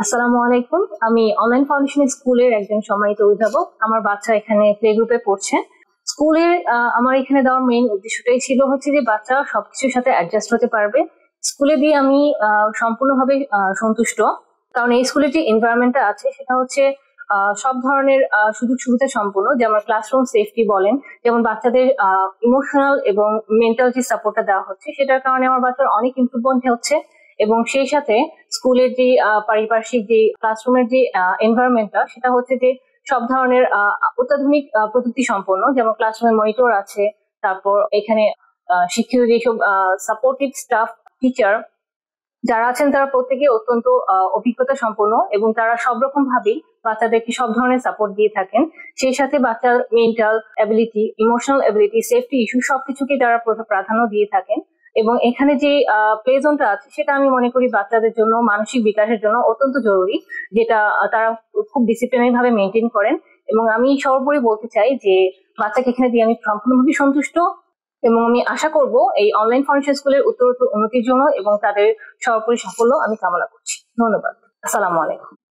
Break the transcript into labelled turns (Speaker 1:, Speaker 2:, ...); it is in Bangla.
Speaker 1: আসসালামু আলাইকুম। আমি অনলাইন ফাউন্ডেশন স্কুলের একজন সম্মানিত অভিভাবক। আমার বাচ্চা এখানে প্লে গ্রুপে পড়ছে। স্কুলের আমার এখানে দেওয়ার মেইন উদ্দেশ্যটাই ছিল হচ্ছে যে বাচ্চা সবকিছুর সাথে অ্যাডজাস্ট হতে পারবে। স্কুলে দিয়ে আমি সম্পূর্ণভাবে সন্তুষ্ট। কারণ এই স্কুলের যে এনভায়রনমেন্টটা আছে সেটা হচ্ছে সব ধরনের সুযোগ সুবিধা সম্পূর্ণ, যেমন ক্লাসরুম সেফটি বলেন, যেমন বাচ্চাদের ইমোশনাল এবং মেন্টাল যে সাপোর্টটা দেওয়া হচ্ছে সেটার কারণে আমার বাচ্চার অনেক ইমপ্রুভমেন্ট হচ্ছে। এবং সেই সাথে স্কুলের যে পারিপার্শ্বিক যে ক্লাসরুমের যে এনভায়রনমেন্টটা সেটা হচ্ছে যে সব ধরনের অত্যাধুনিক প্রযুক্তি সম্পন্ন, যেমন ক্লাসরুমে মনিটর আছে। তারপর এখানে শিক্ষিত যেসব সাপোর্টিভ স্টাফ, টিচার যারা আছেন তারা প্রত্যেকে অত্যন্ত অভিজ্ঞতা সম্পন্ন এবং তারা সব রকম ভাবেই বাচ্চাদেরকে সব ধরনের সাপোর্ট দিয়ে থাকেন। সেই সাথে বাচ্চার mental ability, emotional ability, safety issue সবকিছুকে তারা প্রাধান্য দিয়ে থাকেন। এবং এখানে যে প্লে জোনটা আছে সেটা আমি মনে করি বাচ্চাদের জন্য মানসিক বিকাশের জন্য অত্যন্ত জরুরি, যেটা তারা খুব ডিসিপ্লিনারি ভাবে মেনটেন করেন। এবং আমি সর্বোপরি বলতে চাই যে বাচ্চাকে এখানে দিয়ে আমি সম্পূর্ণভাবে সন্তুষ্ট এবং আমি আশা করব এই অনলাইন ফাউন্ডেশন স্কুলের উত্তরোত্তর উন্নতির জন্য এবং তাদের সর্বোপরি সাফল্য আমি কামনা করছি। ধন্যবাদ। আসসালামু আলাইকুম।